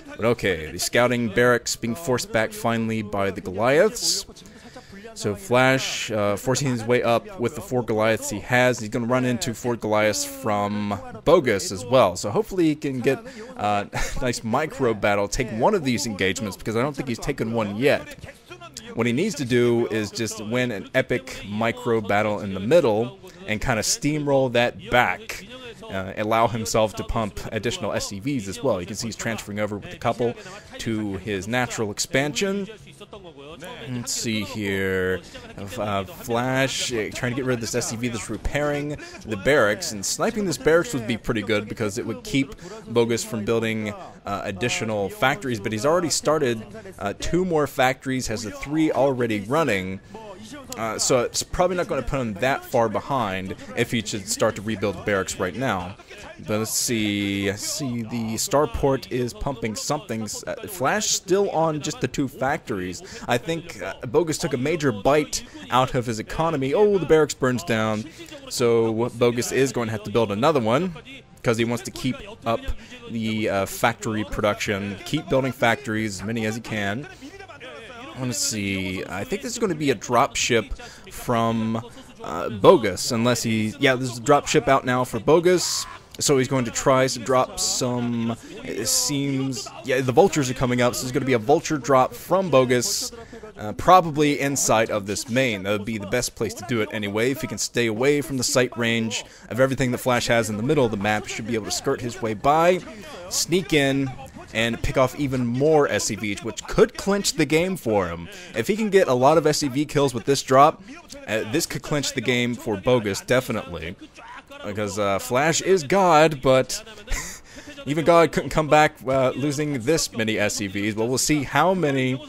But okay, the scouting barracks being forced back finally by the Goliaths. So Flash forcing his way up with the 4 Goliaths he has. He's going to run into 4 Goliaths from Bogus as well. So hopefully he can get a nice micro battle, take one of these engagements, because I don't think he's taken one yet. What he needs to do is just win an epic micro battle in the middle and kind of steamroll that back. Allow himself to pump additional SCVs as well. You can see he's transferring over with a couple to his natural expansion. Let's see here. Flash trying to get rid of this SCV that's repairing the barracks, and sniping this barracks would be pretty good because it would keep Bogus from building additional factories, but he's already started 2 more factories, has the 3 already running. So it's probably not going to put him that far behind if he should start to rebuild the barracks right now. But let's see. I see the starport is pumping something. Flash still on just the 2 factories. I think Bogus took a major bite out of his economy. Oh, the barracks burns down. So Bogus is going to have to build another one because he wants to keep up the factory production. Keep building factories, as many as he can. I want to see. I think this is going to be a drop ship from Bogus, unless he... Yeah, there's a drop ship out now for Bogus, so he's going to try to drop some... It seems... Yeah, the vultures are coming up, so there's going to be a vulture drop from Bogus, probably inside of this main. That would be the best place to do it anyway. If he can stay away from the sight range of everything that Flash has in the middle of the map, he should be able to skirt his way by, sneak in, and pick off even more SCVs, which could clinch the game for him. If he can get a lot of SCV kills with this drop, this could clinch the game for Bogus, definitely. Because Flash is God, but even God couldn't come back losing this many SCVs. But we'll see how many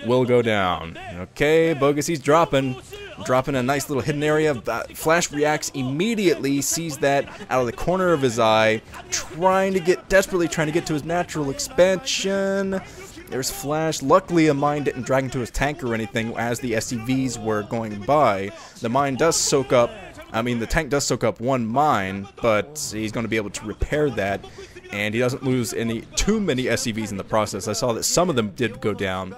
will go down. Okay, Bogus, he's dropping a nice little hidden area. Flash reacts immediately, sees that out of the corner of his eye, desperately trying to get to his natural expansion. There's Flash. Luckily, a mine didn't drag into his tank or anything as the SCVs were going by. The mine does soak up, the tank does soak up 1 mine, but he's going to be able to repair that, and he doesn't lose too many SCVs in the process. I saw that some of them did go down,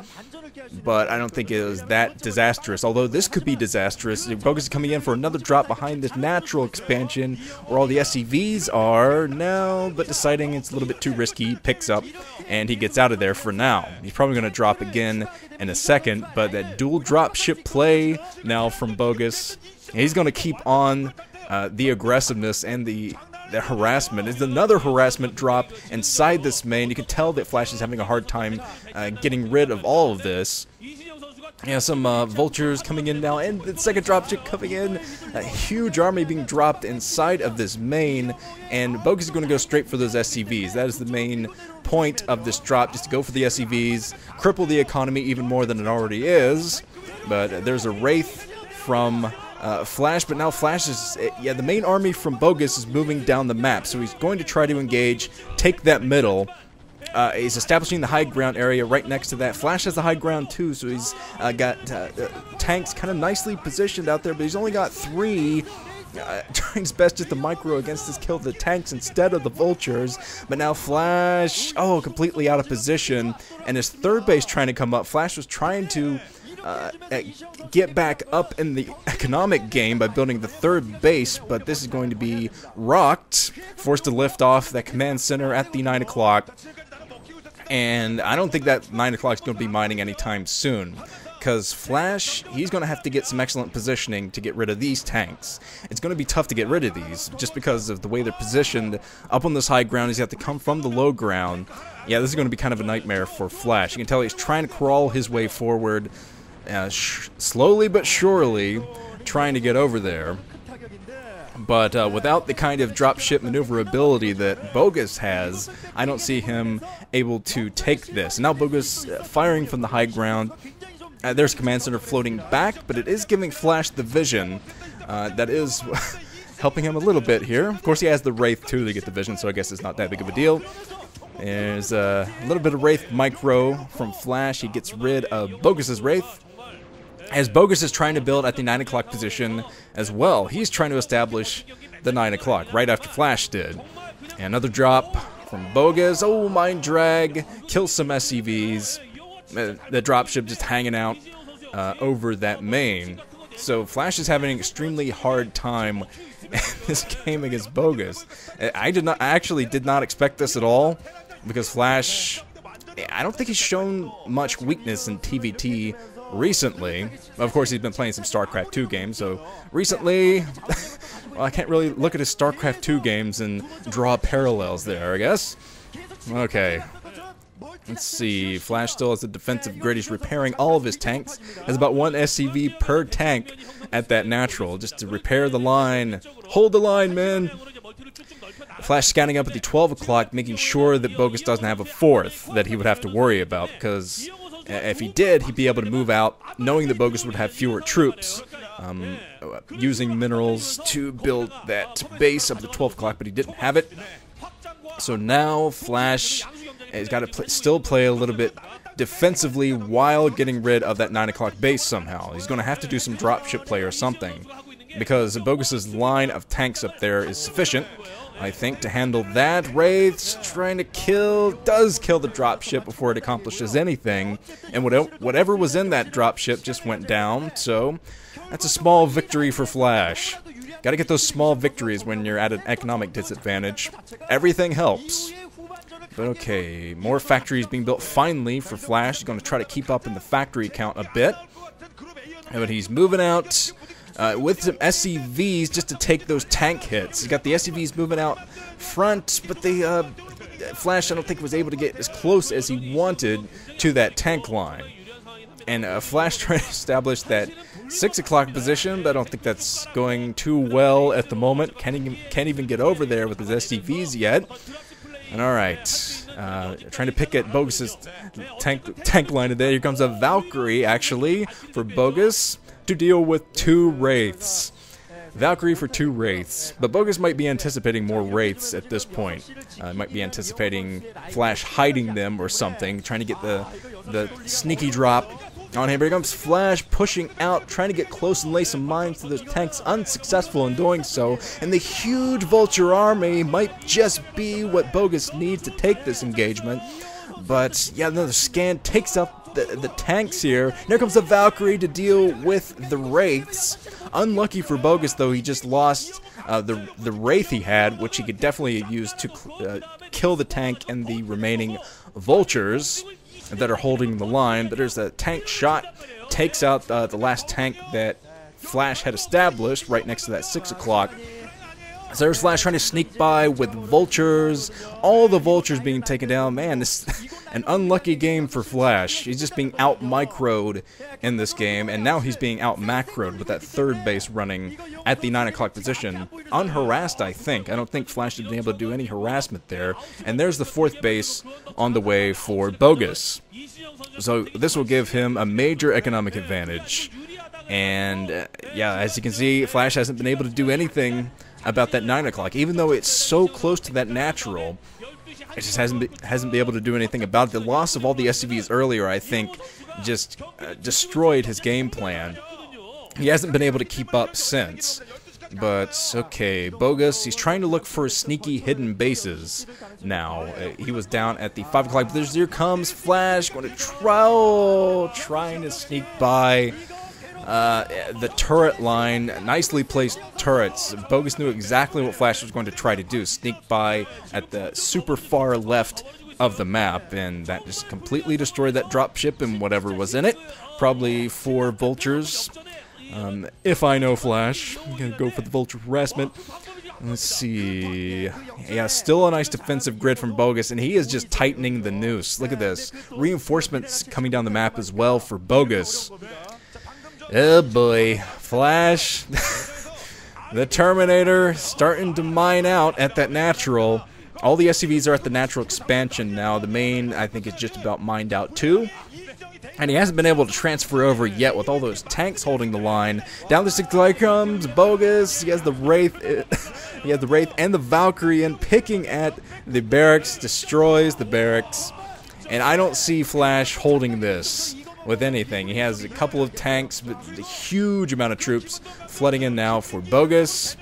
but I don't think it was that disastrous, although this could be disastrous. Bogus is coming in for another drop behind this natural expansion where all the SCVs are now, but deciding it's a little bit too risky, he picks up and he gets out of there for now. He's probably going to drop again in a second, but that dual drop ship play now from Bogus, he's going to keep on the aggressiveness and the harassment. Is another harassment drop inside this main. You can tell that Flash is having a hard time getting rid of all of this. Yeah, some vultures coming in now, and the second dropship coming in. A huge army being dropped inside of this main, and Bogus is going to go straight for those SCVs. That is the main point of this drop, just to go for the SCVs, cripple the economy even more than it already is. But there's a Wraith from Flash, but now Flash is... Yeah, the main army from Bogus is moving down the map, so he's going to try to engage, take that middle. He's establishing the high ground area right next to that. Flash has the high ground too, so he's got tanks kind of nicely positioned out there, but he's only got 3. Trying his best just to micro against this kill the tanks instead of the vultures. But now Flash, completely out of position, and his third base trying to come up. Flash was trying to get back up in the economic game by building the third base, but this is going to be rocked, forced to lift off that command center at the 9 o'clock. And I don't think that 9 o'clock is going to be mining anytime soon, because Flash, he's going to have to get some excellent positioning to get rid of these tanks. It's going to be tough to get rid of these, just because of the way they're positioned up on this high ground. He's have to come from the low ground. Yeah, this is going to be kind of a nightmare for Flash. You can tell he's trying to crawl his way forward, slowly but surely, trying to get over there. But without the kind of dropship maneuverability that Bogus has, I don't see him able to take this. Now Bogus firing from the high ground. There's command center floating back, but it is giving Flash the vision. That is helping him a little bit here. Of course, he has the Wraith too to get the vision, so I guess it's not that big of a deal. There's a little bit of Wraith micro from Flash. He gets rid of Bogus's Wraith, as Bogus is trying to build at the 9 o'clock position as well. He's trying to establish the 9 o'clock right after Flash did. And another drop from Bogus. Oh, mind drag. Kills some SCVs. The dropship just hanging out over that main. So Flash is having an extremely hard time in this game against Bogus. I actually did not expect this at all, because Flash, I don't think he's shown much weakness in TVT recently. Of course, he's been playing some StarCraft 2 games, so recently, well, I can't really look at his StarCraft 2 games and draw parallels there, I guess. Okay. Let's see, Flash still has a defensive grid. He's repairing all of his tanks. Has about 1 SCV per tank at that natural, just to repair the line. Hold the line, man! Flash scanning up at the 12 o'clock, making sure that Bogus doesn't have a 4th that he would have to worry about, because if he did, he'd be able to move out, knowing that Bogus would have fewer troops, using minerals to build that base up at the 12 o'clock, but he didn't have it. So now Flash has got to still play a little bit defensively while getting rid of that 9 o'clock base somehow. He's going to have to do some dropship play or something, because Bogus's line of tanks up there is sufficient, I think, to handle that. Wraith's trying to does kill the dropship before it accomplishes anything, and whatever was in that dropship just went down, so that's a small victory for Flash. Gotta get those small victories when you're at an economic disadvantage. Everything helps. But okay, more factories being built finally for Flash. He's going to try to keep up in the factory count a bit. But he's moving out with some SCVs just to take those tank hits. He's got the SCVs moving out front, but Flash, I don't think, was able to get as close as he wanted to that tank line. And Flash trying to establish that 6 o'clock position, but I don't think that's going too well at the moment. Can't even get over there with his SCVs yet. And alright, trying to pick at Bogus's tank line today. Here comes a Valkyrie, actually, for Bogus to deal with 2 Wraiths. Valkyrie for 2 Wraiths. But Bogus might be anticipating more Wraiths at this point. Might be anticipating Flash hiding them or something, trying to get the sneaky drop on him. Here comes Flash pushing out, trying to get close and lay some mines to those tanks, unsuccessful in doing so, and the huge Vulture army might just be what Bogus needs to take this engagement. But yeah, another scan takes up the tanks here. And here comes the Valkyrie to deal with the Wraiths. Unlucky for Bogus, though, he just lost the Wraith he had, which he could definitely use to kill the tank and the remaining Vultures that are holding the line. But there's a tank shot, takes out the last tank that Flash had established right next to that 6 o'clock. So there's Flash trying to sneak by with Vultures, all the Vultures being taken down. Man, this is an unlucky game for Flash. He's just being out-microed in this game, and now he's being out-macroed with that 3rd base running at the 9 o'clock position. Unharassed, I think. I don't think Flash has been able to do any harassment there. And there's the 4th base on the way for Bogus. So this will give him a major economic advantage. And yeah, as you can see, Flash hasn't been able to do anything about that 9 o'clock, even though it's so close to that natural. It just hasn't been able to do anything about it. The loss of all the SCVs earlier, I think, just destroyed his game plan. He hasn't been able to keep up since. But okay, Bogus, he's trying to look for sneaky hidden bases now. He was down at the 5 o'clock, but here comes Flash, going to trying to sneak by the turret line. Nicely placed turrets. Bogus knew exactly what Flash was going to try to do, sneak by at the super far left of the map, and that just completely destroyed that dropship and whatever was in it. Probably 4 Vultures. If I know Flash, I'm gonna go for the Vulture harassment. Let's see. Yeah, still a nice defensive grid from Bogus, and he is just tightening the noose. Look at this. Reinforcements coming down the map as well for Bogus. Oh boy, Flash, the Terminator, starting to mine out at that natural. All the SCVs are at the natural expansion now. The main, I think, is just about mined out too. And he hasn't been able to transfer over yet with all those tanks holding the line. Down the 6 o'clock comes Bogus. He has the Wraith, and the Valkyrie, and picking at the barracks, destroys the barracks. And I don't see Flash holding this with anything. He has a couple of tanks, but a huge amount of troops flooding in now for Bogus.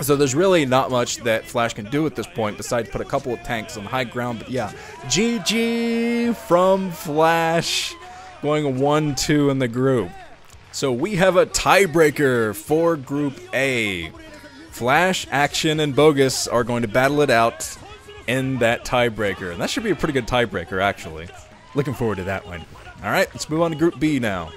So there's really not much that Flash can do at this point besides put a couple of tanks on high ground. But yeah, GG from Flash, going 1-2 in the group. So we have a tiebreaker for Group A. Flash, Action, and Bogus are going to battle it out in that tiebreaker. And that should be a pretty good tiebreaker, actually. Looking forward to that one. Alright, let's move on to Group B now.